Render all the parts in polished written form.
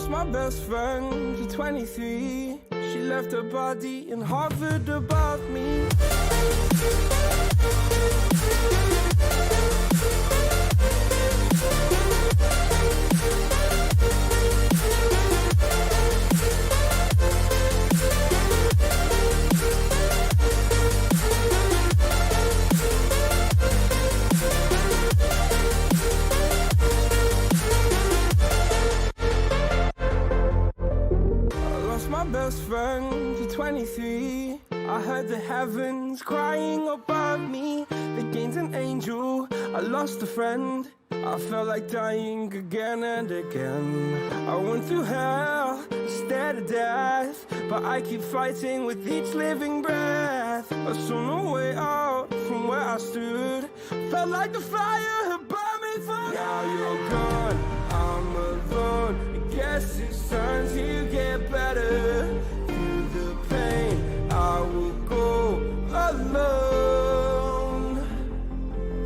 lost my best friend to 23. She left her body and hovered above me. Best friend to 23. I heard the heavens crying above me. They gained an angel, I lost a friend. I felt like dying again and again. I went through hell, stared at death, but I keep fighting with each living breath. I saw no way out from where I stood. Felt like the fire had burned me through. Now you're gone, I'm alone. I guess it's time to get better. Through the pain, I will go alone.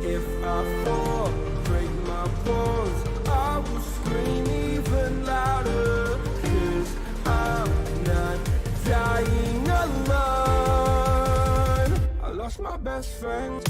If I fall, break my bones, I will scream even louder. 'Cause I'm not dying alone. I lost my best friend.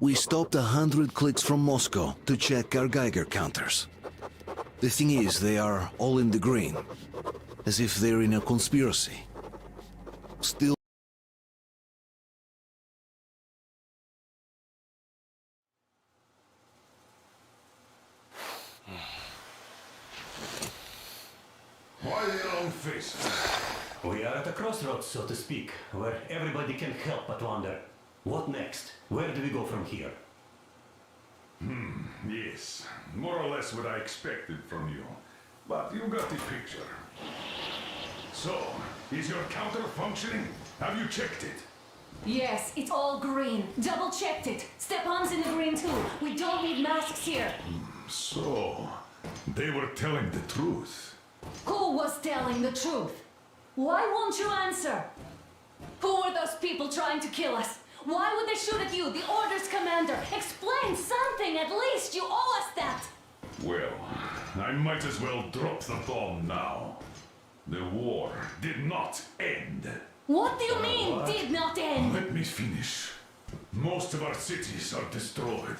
We stopped 100 clicks from Moscow to check our Geiger counters. The thing is, they are all in the green, as if they're in a conspiracy. Still... Why the long face? We are at a crossroads, so to speak, where everybody can help but wonder, what next? Where do we go from here? Yes, more or less what I expected from you. But you got the picture. So, is your counter functioning? Have you checked it? Yes, it's all green. Double checked it. Stepan's in the green too. We don't need masks here. So, they were telling the truth. Who was telling the truth? Why won't you answer? Who were those people trying to kill us? Why would they shoot at you, the Order's commander? Explain something, at least. You owe us that. Well, I might as well drop the bomb now. The war did not end. What do you mean, did not end? Let me finish. Most of our cities are destroyed.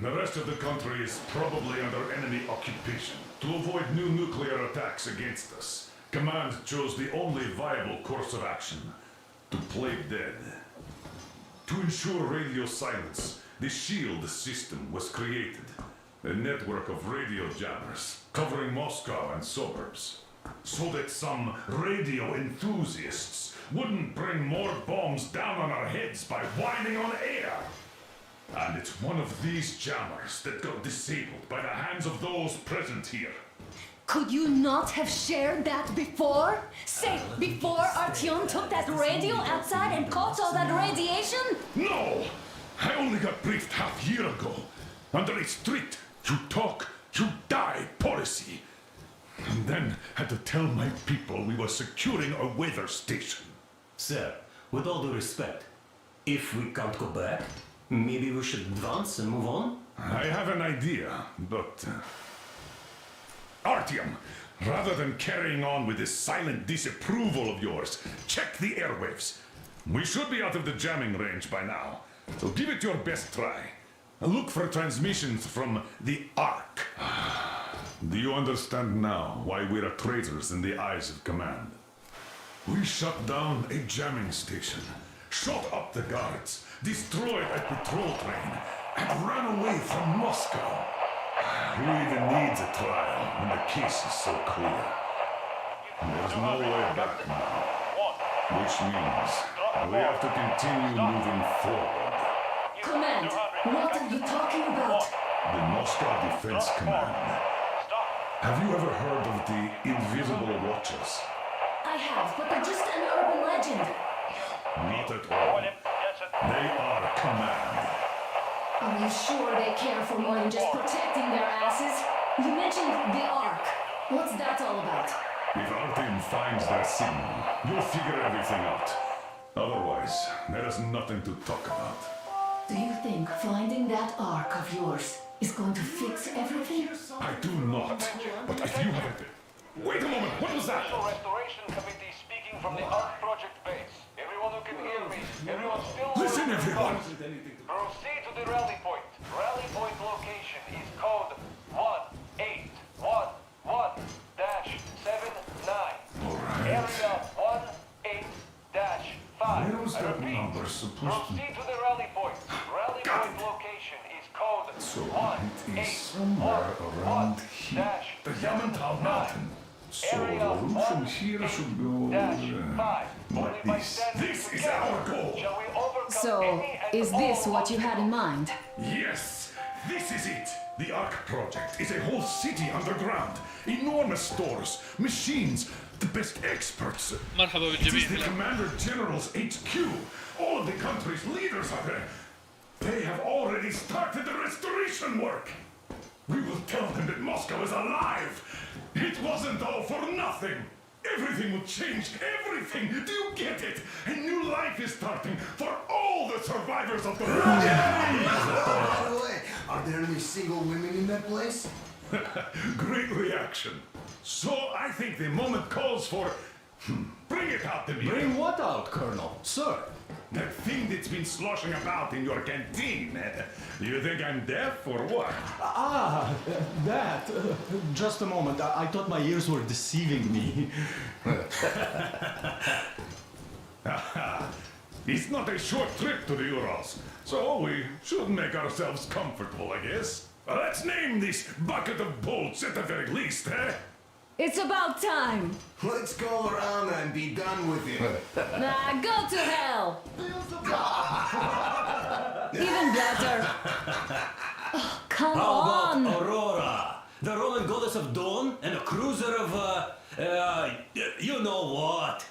The rest of the country is probably under enemy occupation. To avoid new nuclear attacks against us, Command chose the only viable course of action: to play dead. To ensure radio silence, the SHIELD system was created. A network of radio jammers covering Moscow and suburbs. So that some radio enthusiasts wouldn't bring more bombs down on our heads by whining on air. And it's one of these jammers that got disabled by the hands of those present here. Could you not have shared that before? Say, before Artyom took that radio outside and caught all that radiation? No! I only got briefed half year ago. Under a strict, you talk, you die policy. And then had to tell my people we were securing a weather station. Sir, with all due respect, if we can't go back, maybe we should advance and move on? I have an idea, but... Artyom, rather than carrying on with this silent disapproval of yours, check the airwaves. We should be out of the jamming range by now, so give it your best try. Look for transmissions from the Ark. Do you understand now why we're traitors in the eyes of Command? We shut down a jamming station, shot up the guards, destroyed a patrol train, and ran away from Moscow. Who even needs a trial when the case is so clear? There's no way back now, which means we have to continue moving forward. Command, what are you talking about? The Moscow Defense Command. Have you ever heard of the Invisible Watchers? I have, but they're just an urban legend. Not at all. They are Command. Are you sure they care for more than just protecting their asses? You mentioned the Ark. What's that all about? If Artyom finds their signal, you'll figure everything out. Otherwise, there is nothing to talk about. Do you think finding that Ark of yours is going to fix everything? I do not. But if you have it... Wait a moment, what was that? Restoration Committee speaking from the Ark Project base. Everyone who can hear me, everyone still... Listen, everyone! Proceed to the rally point. Rally point location is code 1811-79. Area 18-5. Where was that number supposed to... Proceed to the rally point. Rally Got point it. location is code So it is somewhere around here. The Yamantau Mountain. So the route from here should go like this. This is our goal. So, is this what you had in mind? Yes, this is it. The Ark Project is a whole city underground. Enormous stores, machines, the best experts. مرحبا It is بالجميع. the Commander General's HQ. All of the country's leaders are there. They have already started the restoration work. We will tell them that Moscow is alive. It wasn't all for nothing. Everything will change. Everything. Do you get it? A new life is starting for all the survivors of the war. By the way, are there any single women in that place? Great reaction. So I think the moment calls for Bring it out to me. Bring what out, Colonel? Sir? That thing that's been sloshing about in your canteen. You think I'm deaf or what? Ah, that. Just a moment. I thought my ears were deceiving me. It's not a short trip to the Urals, so we should make ourselves comfortable, I guess. Let's name this bucket of bolts at the very least, eh? It's about time. Let's go around and be done with it. Nah, go to hell. Even better. Oh, come How on. about Aurora, the Roman goddess of dawn and a cruiser of, you know what?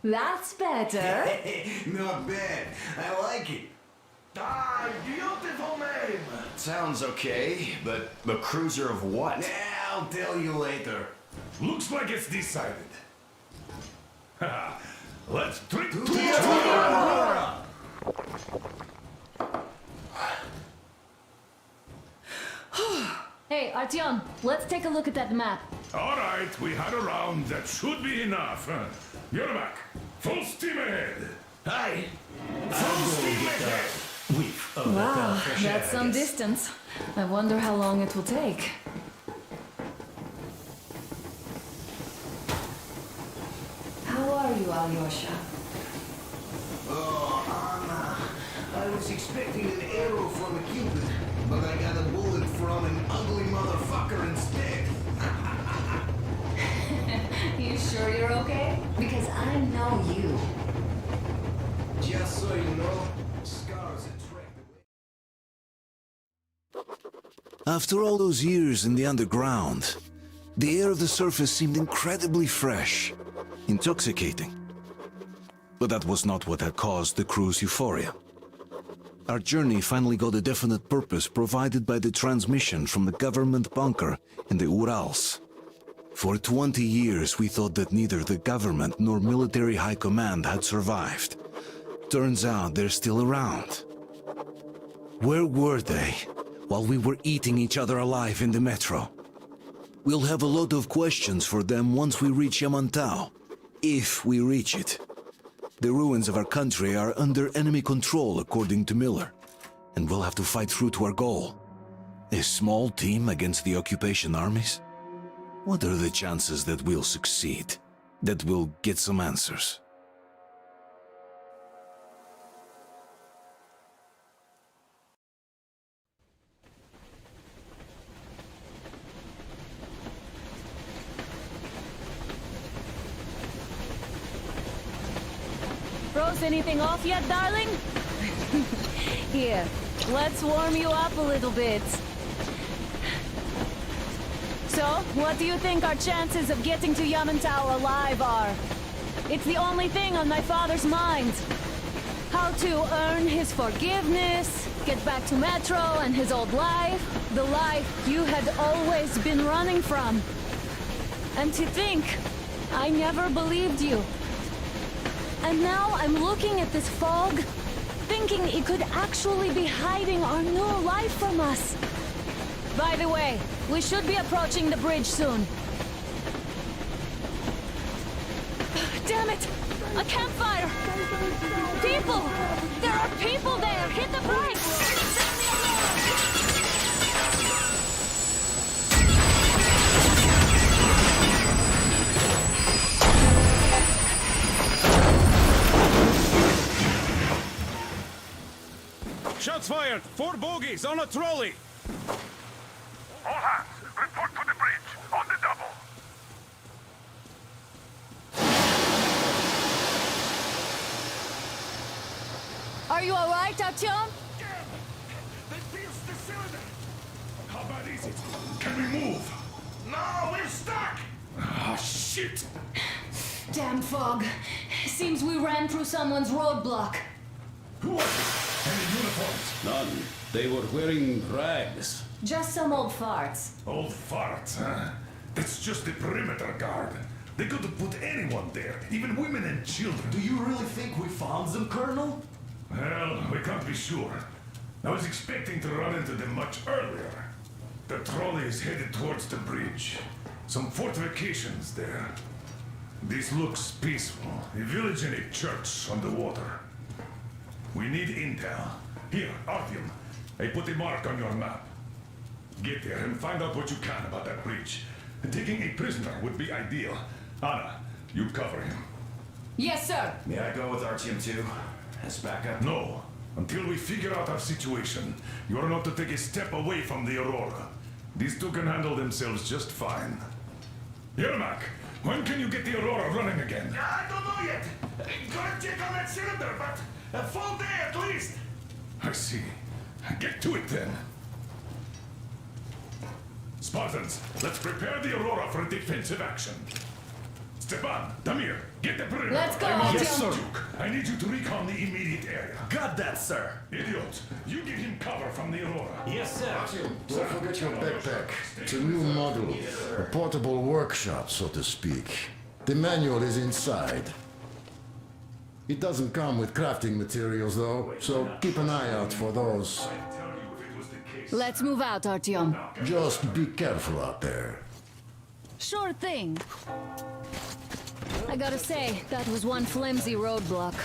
That's better. Not bad. I like it. Ah, beautiful name! Sounds okay, but the cruiser of what? I'll tell you later. Looks like it's decided. Let's drink to Aurora! Hey, Artyom, let's take a look at that map. All right, we had a round. That should be enough. You're back. Full steam ahead. Hi. Full steam ahead. Wow, that's some distance. I wonder how long it will take. How are you, Alyosha? Oh, Anna. I was expecting an arrow from a Cupid, but I got a bullet from an ugly motherfucker instead. You sure you're okay? Because I know you. Just so you know, scars attract the way. After all those years in the underground, the air of the surface seemed incredibly fresh, intoxicating. But that was not what had caused the crew's euphoria. Our journey finally got a definite purpose provided by the transmission from the government bunker in the Urals. For 20 years we thought that neither the government nor military high command had survived. Turns out they're still around. Where were they while we were eating each other alive in the metro? We'll have a lot of questions for them once we reach Yamantau, if we reach it. The ruins of our country are under enemy control, according to Miller, and we'll have to fight through to our goal. A small team against the occupation armies? What are the chances that we'll succeed? That we'll get some answers? Froze anything off yet, darling? Here, let's warm you up a little bit. So, what do you think our chances of getting to Yamantau alive are? It's the only thing on my father's mind. How to earn his forgiveness, get back to Metro and his old life, the life you had always been running from. And to think, I never believed you. And now I'm looking at this fog, thinking it could actually be hiding our new life from us. By the way, we should be approaching the bridge soon. Damn it! A campfire! People! There are people there! Hit the brakes! Shots fired! 4 bogies on a trolley! All hands, report to the bridge, on the double. Are you alright, Artyom? They pierced the cylinder. How bad is it? Can we move? No, we're stuck! Ah, shit! Damn fog. Seems we ran through someone's roadblock. Who was it? Any uniforms? None. They were wearing rags. Just some old farts. Old farts, huh? That's just the perimeter guard. They could have put anyone there, even women and children. Do you really think we found them, Colonel? Well, we can't be sure. I was expecting to run into them much earlier. The trolley is headed towards the bridge. Some fortifications there. This looks peaceful. A village and a church on the water. We need intel. Here, Artyom. I put a mark on your map. Get there and find out what you can about that breach. Taking a prisoner would be ideal. Anna, you cover him. Yes, sir. May I go with Artyom too? As backup? No. Until we figure out our situation, you're not to take a step away from the Aurora. These two can handle themselves just fine. Yermak, when can you get the Aurora running again? I don't know yet. Gotta check on that cylinder, but a full day at least. I see. Get to it then. Spartans, let's prepare the Aurora for a defensive action. Stepan, Damir, get the perimeter. Let's go, I want Yes, you, sir. Duke. I need you to recon the immediate area. Got that, sir. Idiot, you give him cover from the Aurora. Yes, sir. Don't forget your backpack. It's a new model. A portable workshop, so to speak. The manual is inside. It doesn't come with crafting materials, though, so keep an eye out for those. I'd tell you if it was the case. Let's move out, Artyom. Just be careful out there. Sure thing. I gotta say, that was one flimsy roadblock.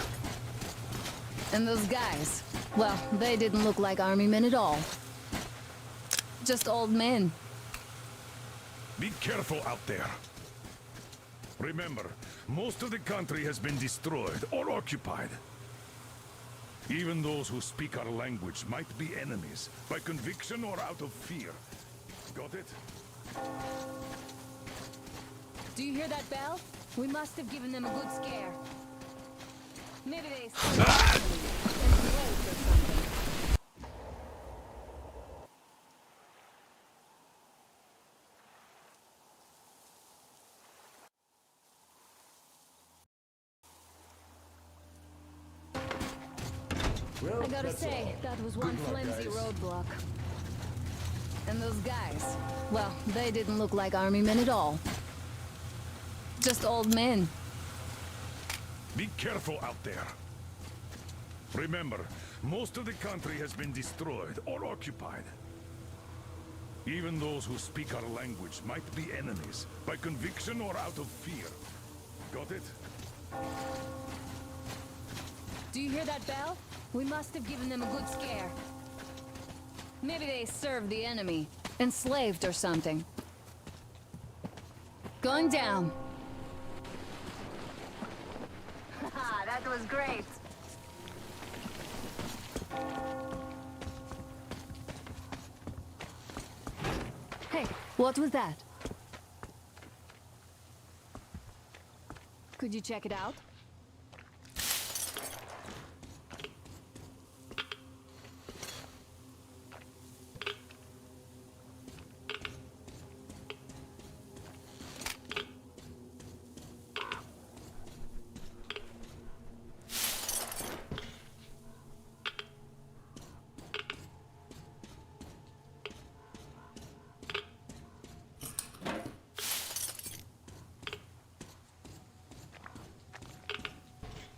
And those guys, well, they didn't look like army men at all. Just old men. Be careful out there. Remember, most of the country has been destroyed or occupied. Even those who speak our language might be enemies, by conviction or out of fear. Got it? Do you hear that bell? We must have given them a good scare. Maybe they enslaved or something. I gotta say, that was one flimsy roadblock. And those guys, well, they didn't look like army men at all. Just old men. Be careful out there. Remember, most of the country has been destroyed or occupied. Even those who speak our language might be enemies, by conviction or out of fear. Got it? Do you hear that bell? We must have given them a good scare. Maybe they served the enemy, enslaved or something. Going down. Haha, that was great. Hey, what was that? Could you check it out?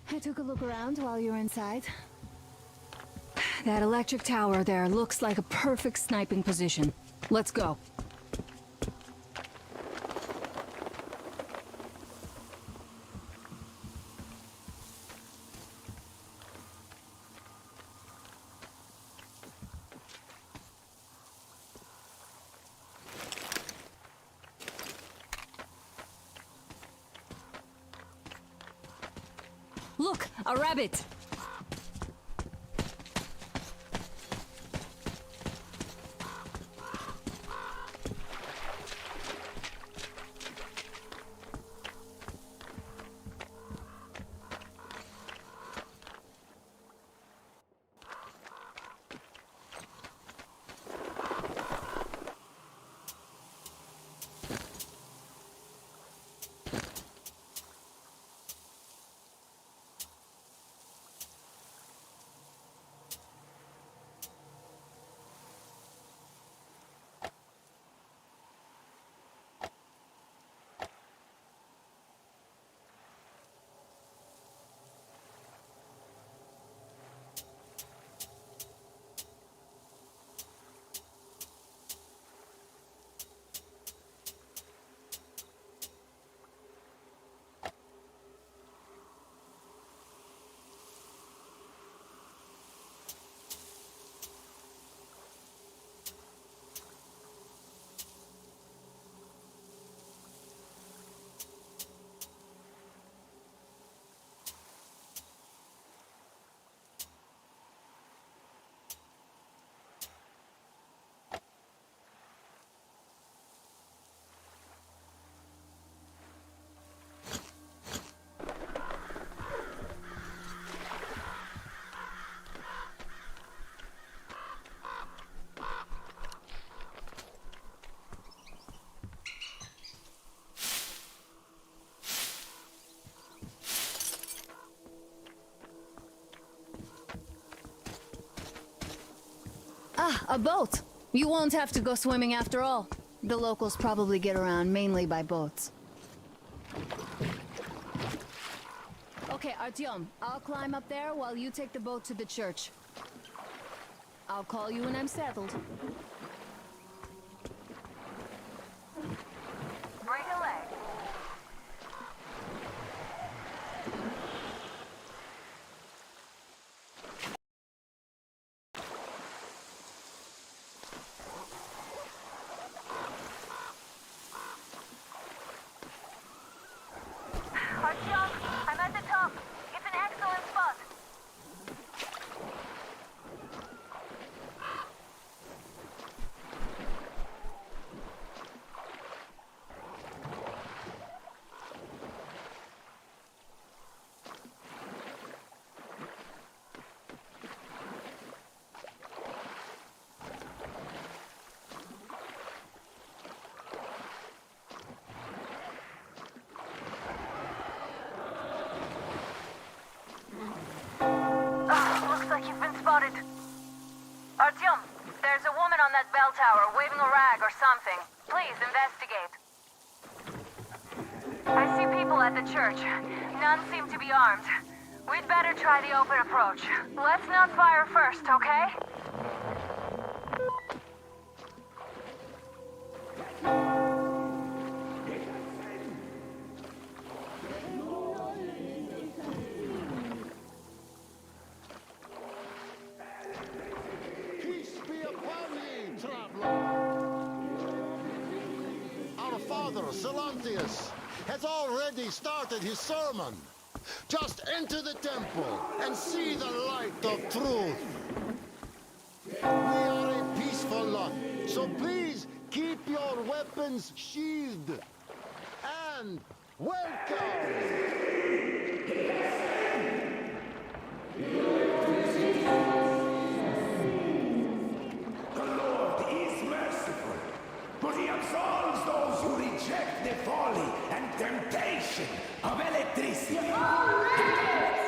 I took a look around while you were inside. That electric tower there looks like a perfect sniping position. Let's go. Look, a rabbit! Ah, a boat. You won't have to go swimming after all. The locals probably get around mainly by boats. Okay, Artyom, I'll climb up there while you take the boat to the church. I'll call you when I'm settled. Right away. Artyom, I'm at the top. It's an excellent spot. Looks like you've been spotted. Artyom, there's a woman on that bell tower waving a rag or something. Please investigate. I see people at the church. None seem to be armed. We'd better try the open approach. Let's not fire first, okay? Peace be upon ye, traveler. Our father, Silantius, has already started his sermon. Just enter the temple and see the light of truth. We are a peaceful lot, so please keep your weapons sheathed. And welcome! The Lord is merciful, but he absolves those who reject the folly and temptation of electricity. You're all murderers!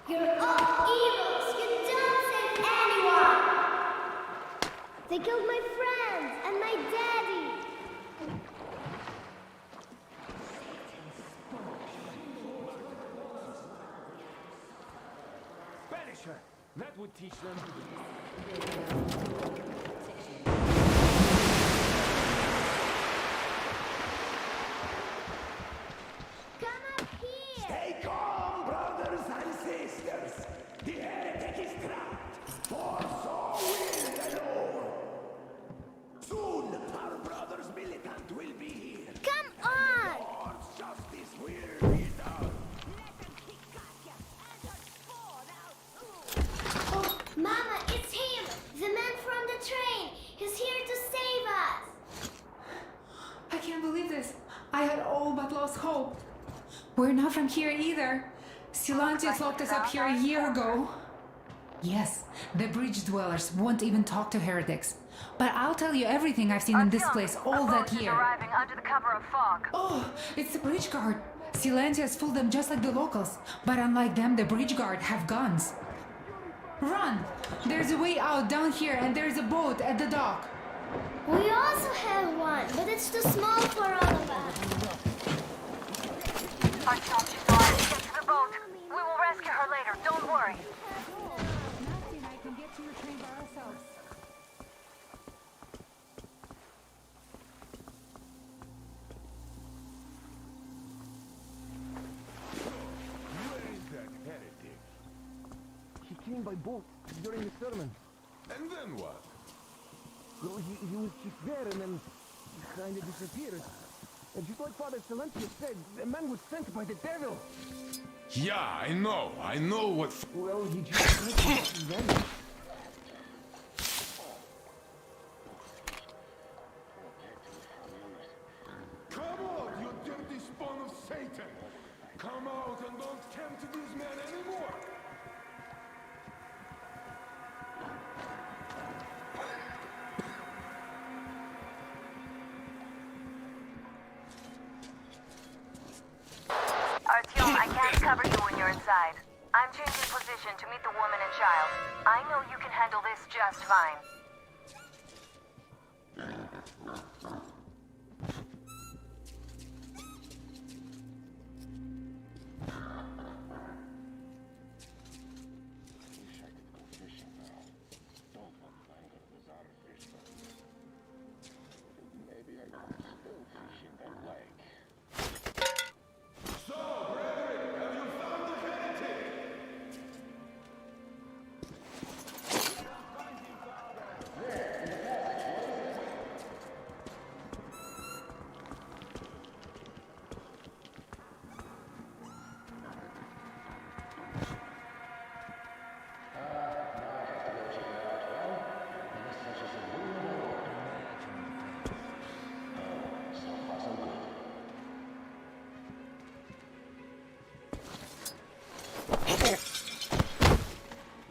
You're all evils! You don't save anyone! They killed my friends and my daddy! Banish her! That would teach them. Come up here! Stay calm, brothers and sisters. The heretic is trapped, for so will the Lord. Soon, our brother's militant will be here. Come on! Lord's justice will be done. Oh, Mama, it's him! The man from the train! He's here to save us! I can't believe this. I had all but lost hope. We're not from here either. Silantius locked us up here a year ago. Yes, the bridge dwellers won't even talk to heretics. But I'll tell you everything I've seen in this place all that year. Arriving under the cover of fog. Oh, it's the bridge guard. Silantius fooled them just like the locals. But unlike them, the bridge guard have guns. Run! There's a way out down here and there's a boat at the dock. We also have one, but it's too small for all of us. Artyom, she's alive. Get to the boat. We will rescue her later. Don't worry. Nancy and I can get to your train by ourselves. Where is that heretic? He came by boat during the sermon. And then what? Well, he was just there and then he kind of disappeared. And just like Father Silencio said, the man was sent by the devil. Yeah, I know what... Well, he just vanished. Come out, you dirty spawn of Satan! Come out and don't tempt these men anymore! Artyom, I can't cover you when you're inside. I'm changing position. position to meet the woman and child. I know you can handle this just fine.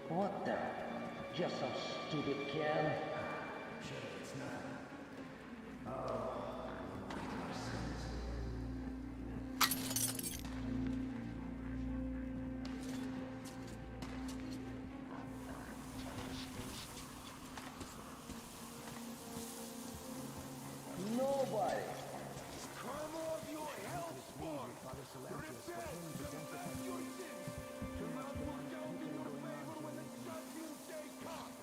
What the? Just some stupid can? Nobody. Karma of your health, Lord. Repent and confess your sins. Do not walk out in your favor when the judgment day comes.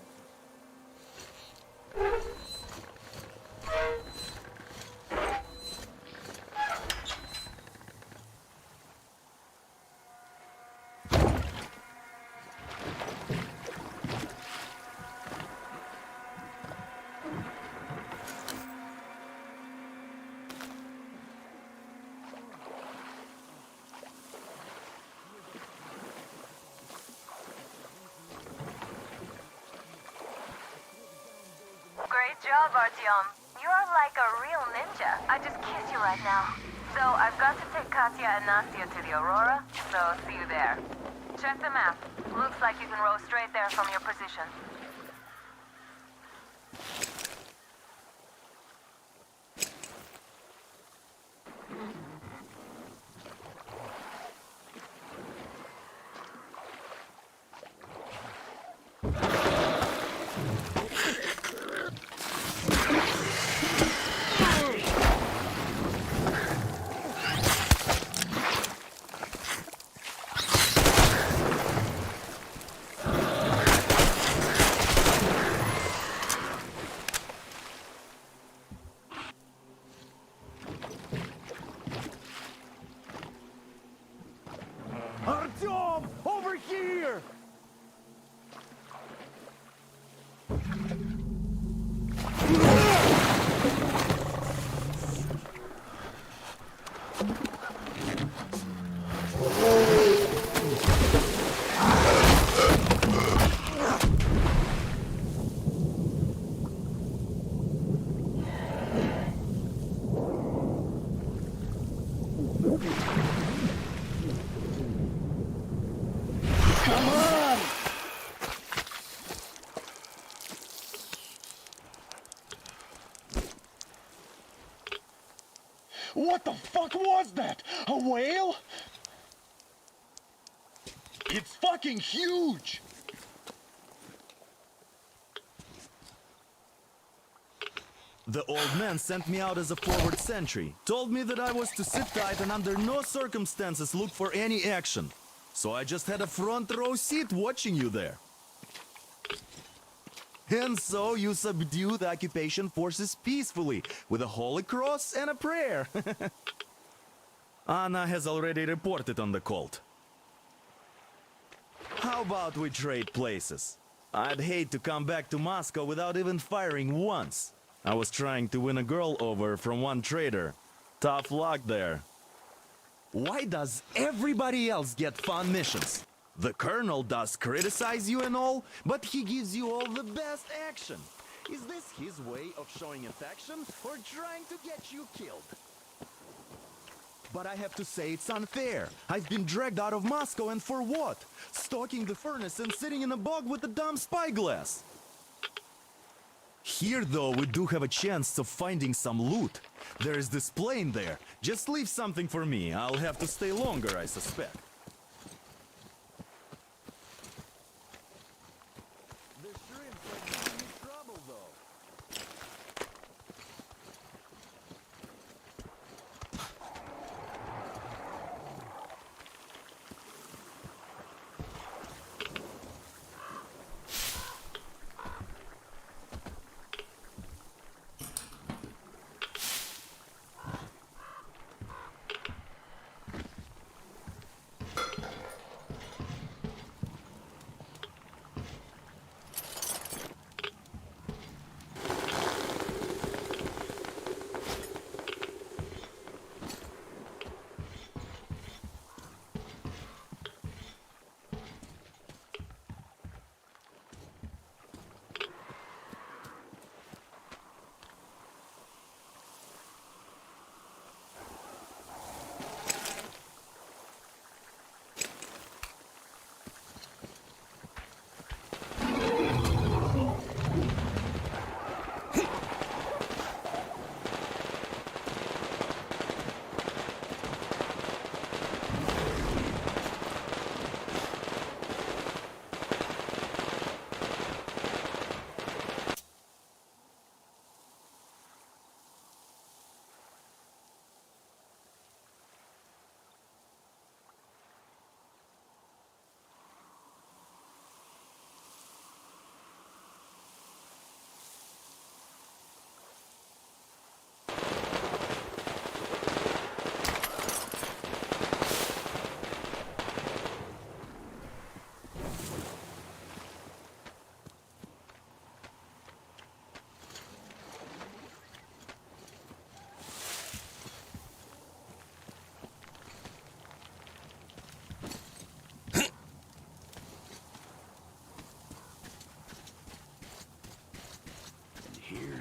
Great job, Artyom. You are like a real ninja. I just kissed you right now. So I've got to take Katya and Nastya to the Aurora, so see you there. Check the map. Looks like you can row straight there from your position. Artyom! Over here! Come on! What the fuck was that? A whale? It's fucking huge! The old man sent me out as a forward sentry, told me that I was to sit tight and under no circumstances look for any action. So I just had a front row seat watching you there. And so you subdue the occupation forces peacefully with a holy cross and a prayer. Anna has already reported on the cult. How about we trade places? I'd hate to come back to Moscow without even firing once. I was trying to win a girl over from one trader. Tough luck there. Why does everybody else get fun missions? The colonel does criticize you and all, but he gives you all the best action. Is this his way of showing affection or trying to get you killed? But I have to say it's unfair. I've been dragged out of Moscow, and for what? Stalking the furnace and sitting in a bog with a dumb spyglass. Here, though, we do have a chance of finding some loot. There is this plane there. Just leave something for me. I'll have to stay longer, I suspect.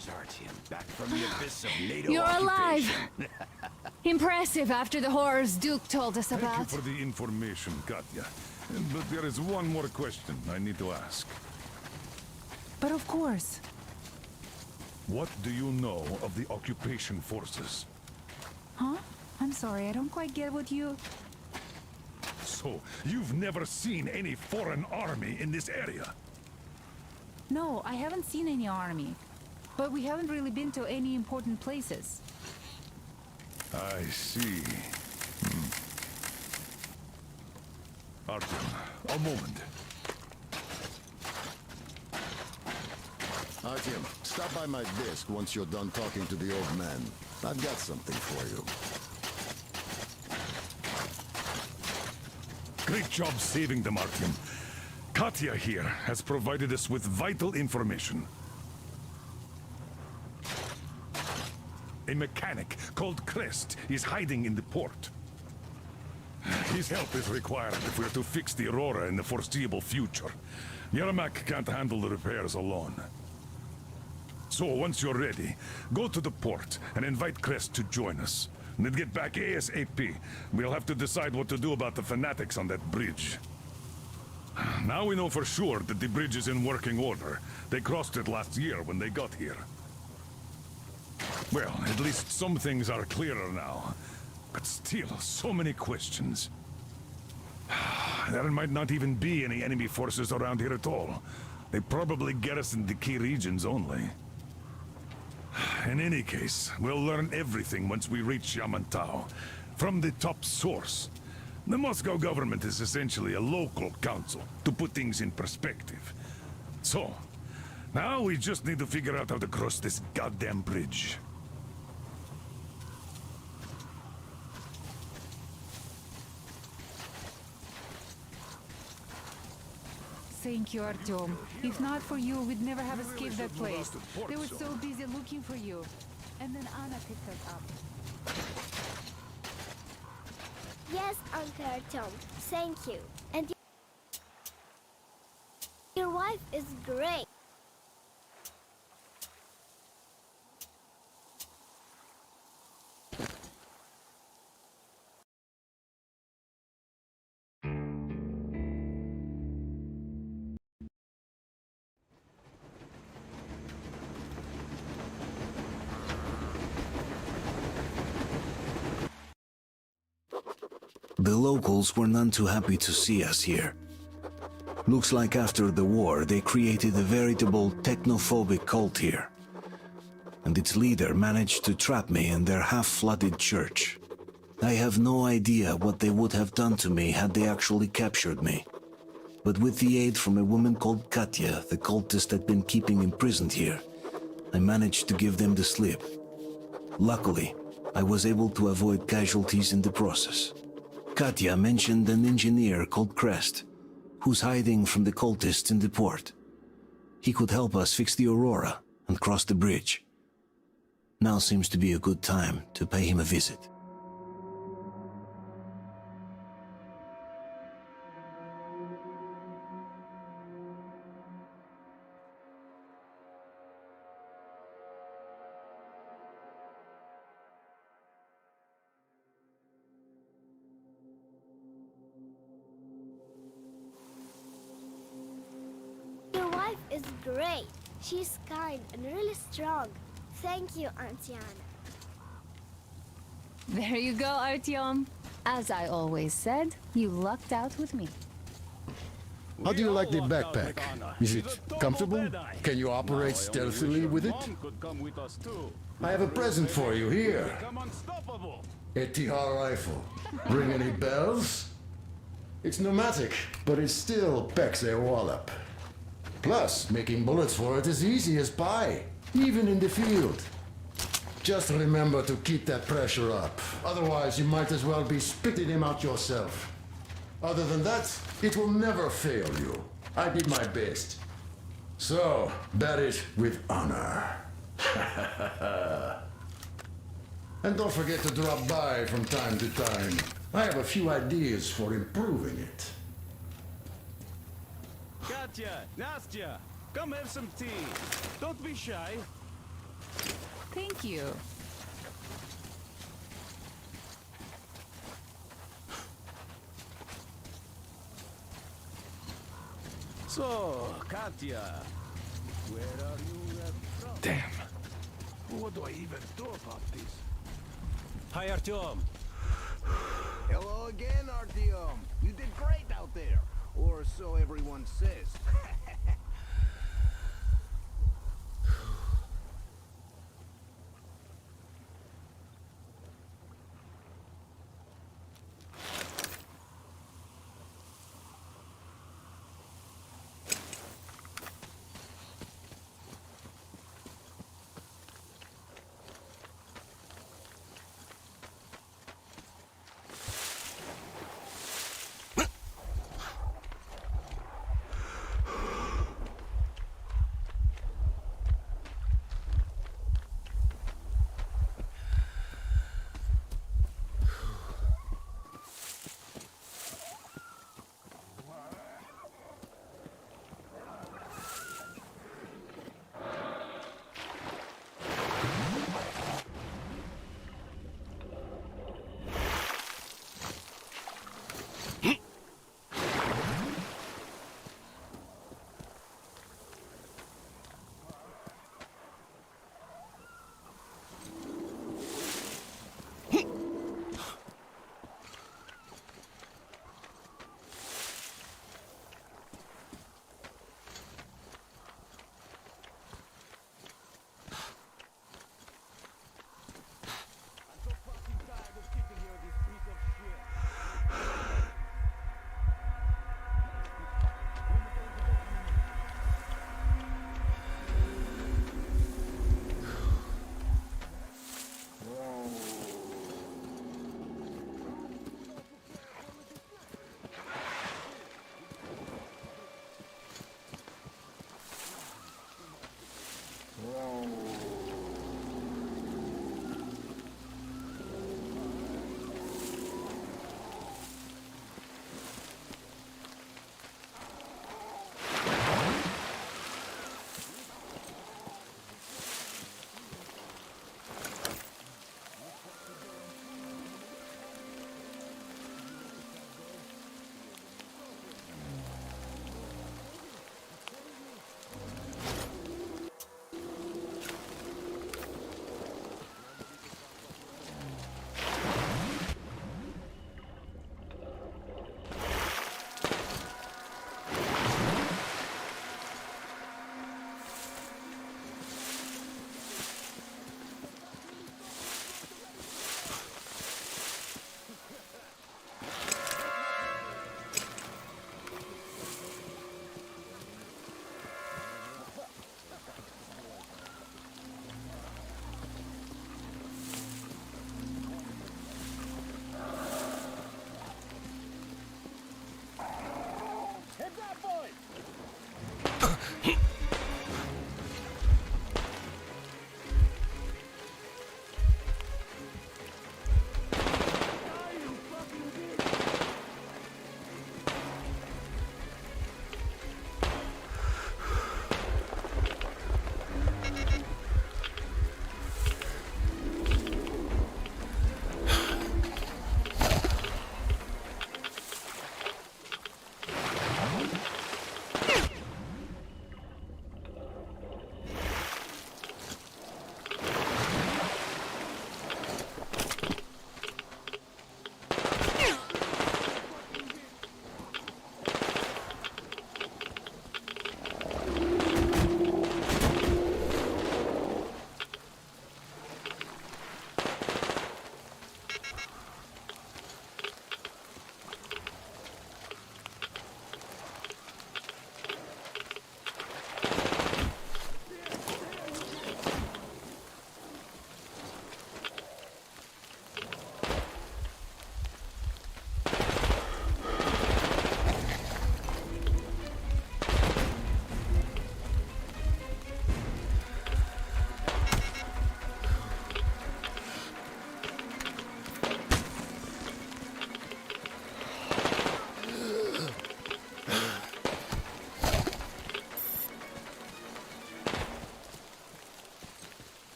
Here's Artyom, back from the abyss of NATO You're alive! occupation. Impressive after the horrors Duke told us Thank you about. for the information, Katya. But there is one more question I need to ask. But of course. What do you know of the occupation forces? Huh? I'm sorry, I don't quite get what you... So, you've never seen any foreign army in this area? No, I haven't seen any army. But we haven't really been to any important places. I see. Artyom, a moment. Artyom, stop by my desk once you're done talking to the old man. I've got something for you. Great job saving them, Artyom. Katya here has provided us with vital information. A mechanic called Crest is hiding in the port. His help is required if we're to fix the Aurora in the foreseeable future. Yermak can't handle the repairs alone. So once you're ready, go to the port and invite Crest to join us. And then get back ASAP. We'll have to decide what to do about the fanatics on that bridge. Now we know for sure that the bridge is in working order. They crossed it last year when they got here. Well, at least some things are clearer now. But still, so many questions. There might not even be any enemy forces around here at all. They probably garrison the key regions only. In any case, we'll learn everything once we reach Yamantau. From the top source. The Moscow government is essentially a local council, to put things in perspective. So, now we just need to figure out how to cross this goddamn bridge. Thank you, Artyom. If not for you, we'd never have escaped that place. They were so busy looking for you. And then Anna picked us up. Yes, Uncle Artyom. Thank you. And your wife is great. The locals were none too happy to see us here. Looks like after the war they created a veritable technophobic cult here. And its leader managed to trap me in their half-flooded church. I have no idea what they would have done to me had they actually captured me. But with the aid from a woman called Katya, the cultist had been keeping imprisoned here, I managed to give them the slip. Luckily, I was able to avoid casualties in the process. Katya mentioned an engineer called Crest, who's hiding from the cultists in the port. He could help us fix the Aurora and cross the bridge. Now seems to be a good time to pay him a visit. Is great. She's kind and really strong. Thank you, Auntie Anna. There you go, Artyom. As I always said, you lucked out with me. How do you like the backpack? Is it comfortable? Can you operate stealthily with it? I have a present for you here. A TR rifle. Ring any bells? It's pneumatic, but it still packs a wallop. Plus, making bullets for it is easy as pie, even in the field. Just remember to keep that pressure up. Otherwise, you might as well be spitting him out yourself. Other than that, it will never fail you. I did my best. So, bear it with honor. And don't forget to drop by from time to time. I have a few ideas for improving it. Katya, Nastya, come have some tea. Don't be shy. Thank you. So, Katya, where are you from? Damn. What do I even do about this? Hi, Artyom. Hello again, Artyom. You did great out there. Or so everyone says.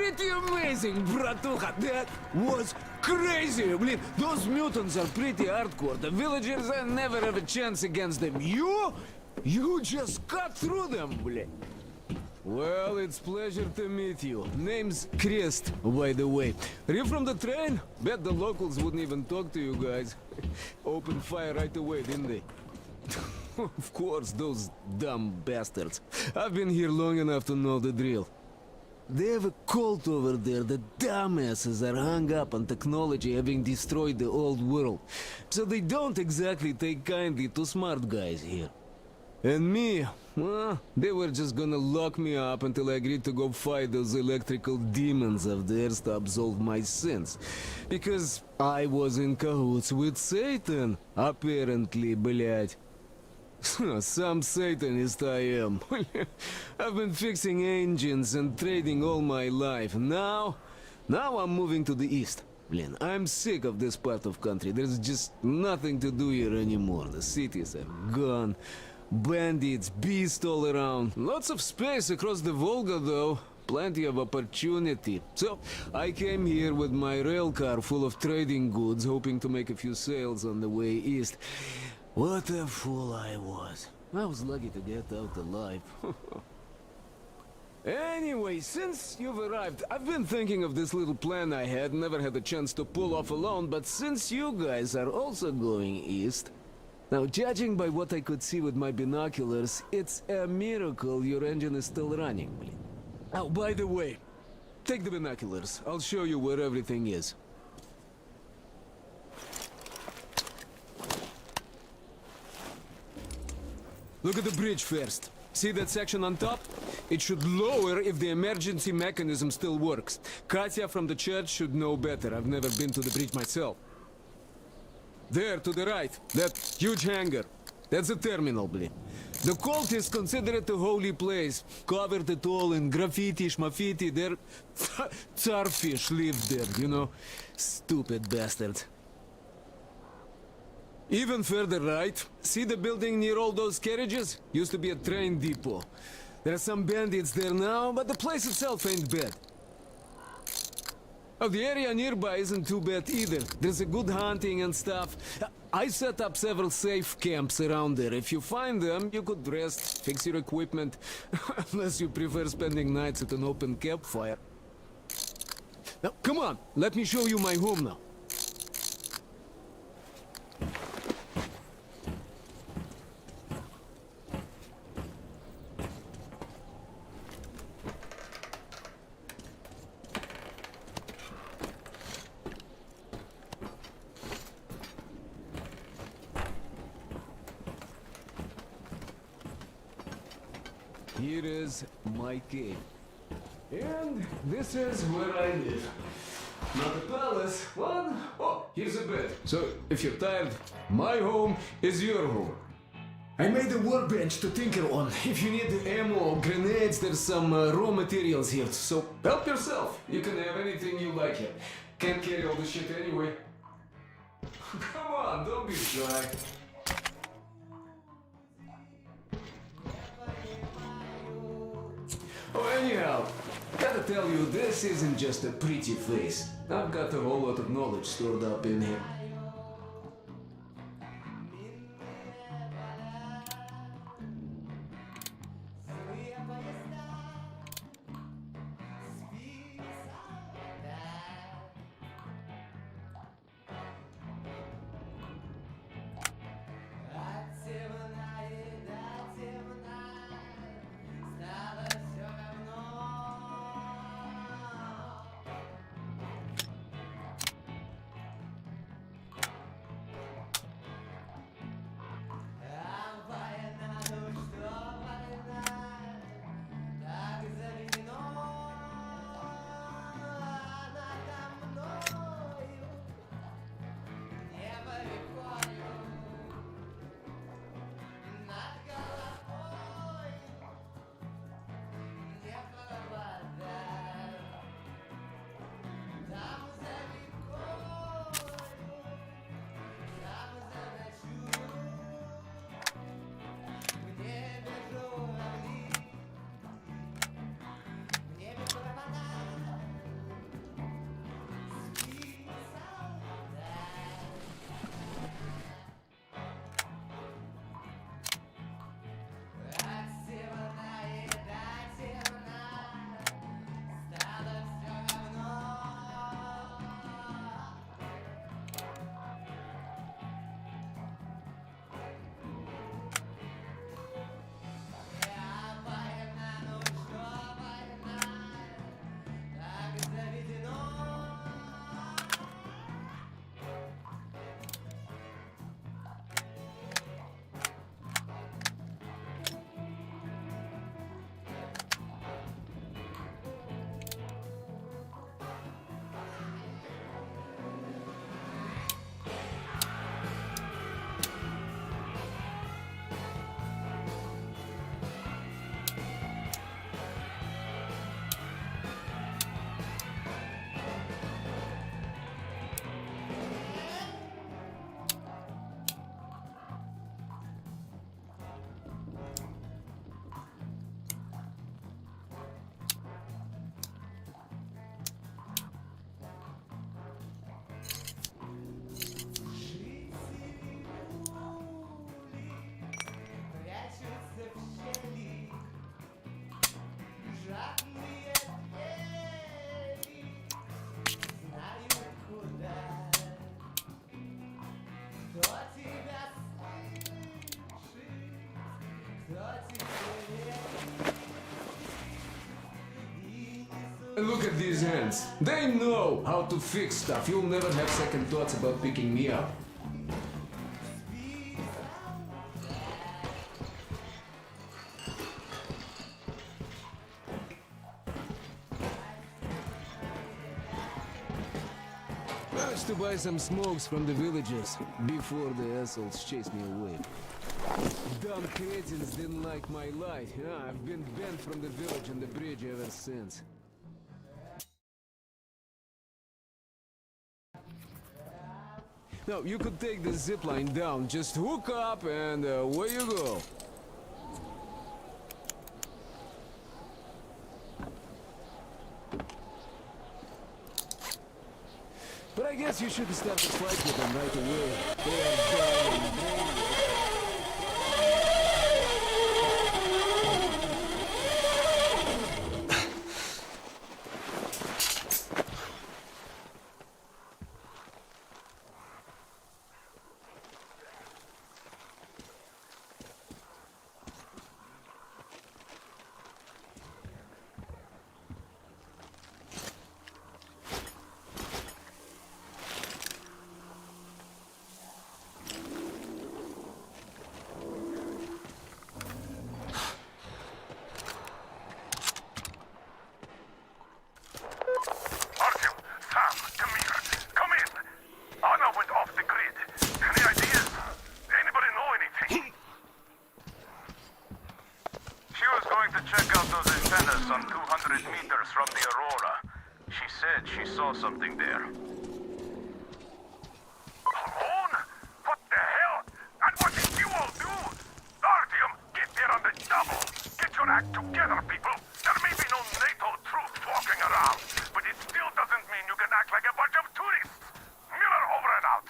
pretty amazing, bratuха. That was crazy. Блин, those mutants are pretty hardcore. The villagers never have a chance against them. You just cut through them, блин. Well, it's pleasure to meet you. Name's Crest, by the way. Are you from the train? Bet the locals wouldn't even talk to you guys. Opened fire right away, didn't they? Of course, those dumb bastards. I've been here long enough to know the drill. They have a cult over there. The dumbasses are hung up on technology having destroyed the old world. So they don't exactly take kindly to smart guys here. And me, well, they were just gonna lock me up until I agreed to go fight those electrical demons of theirs to absolve my sins. Because I was in cahoots with Satan, apparently, блядь. Some Satanist I am. I've been fixing engines and trading all my life. Now I'm moving to the east. Blin, I'm sick of this part of country. There's just nothing to do here anymore. The cities are gone. Bandits, beasts all around. Lots of space across the Volga, though. Plenty of opportunity. So, I came here with my rail car full of trading goods, hoping to make a few sales on the way east. What a fool I was. I was lucky to get out alive. Anyway, since you've arrived, I've been thinking of this little plan I had, never had a chance to pull off alone, but since you guys are also going east... Now, judging by what I could see with my binoculars, it's a miracle your engine is still running. Oh, by the way, take the binoculars. I'll show you where everything is. Look at the bridge first. See that section on top? It should lower if the emergency mechanism still works. Katya from the church should know better. I've never been to the bridge myself. There, to the right, that huge hangar. That's a terminal, blin. The cultists consider it a holy place. Covered it all in graffiti, schmaffiti. Their tsarfish lived there, you know. Stupid bastards. Even further right, see the building near all those carriages? Used to be a train depot. There are some bandits there now, but the place itself ain't bad. Oh, the area nearby isn't too bad either. There's a good hunting and stuff. I set up several safe camps around there. If you find them, you could rest, fix your equipment. Unless you prefer spending nights at an open campfire. Now, come on, let me show you my home now. Here is my cave. And this is where I live. Not a palace, one. Oh, here's a bed. So, if you're tired, my home is your home. I made a workbench to tinker on. If you need ammo or grenades, there's some raw materials here. So, help yourself. You can have anything you like here. Can't carry all the shit anyway. Come on, don't be shy. Oh, anyhow, gotta tell you, this isn't just a pretty face. I've got a whole lot of knowledge stored up in here. these hands. They know how to fix stuff. You'll never have second thoughts about picking me up. Managed to buy some smokes from the villagers before the assholes chased me away. Dumb cretins didn't like my light. Yeah, I've been banned from the village and the bridge ever since. No, you could take the zipline down. Just hook up and away you go. But I guess you should start a fight with them right away. They are dumb and brainless. Something there. Alone? What the hell? And what did you all do? Artyom, get there on the double. Get your act together, people. There may be no NATO troops walking around, but it still doesn't mean you can act like a bunch of tourists. Miller over and out.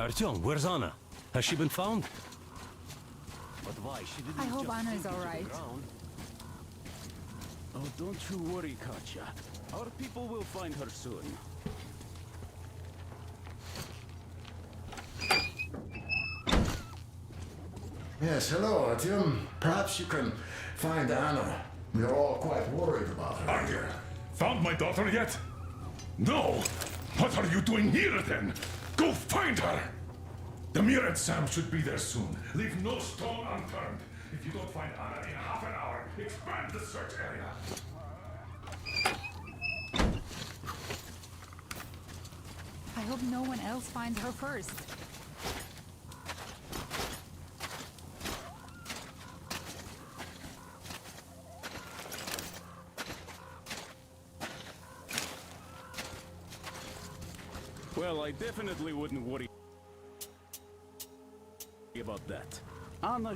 Artyom, where's Anna? Has she been found? But why? She didn't I hope just Anna is sink into the alright. ground. Oh, don't you worry, Katya. Our people will find her soon. Yes, hello, Artyom. Perhaps you can find Anna. We're all quite worried about her. Are you? Found my daughter yet? No! What are you doing here then? Go find her! Demir and Sam should be there soon. Leave no stone unturned. If you don't find Anna in half an hour, expand the search area. I hope no one else finds her first. Well, I definitely wouldn't worry about that. Anna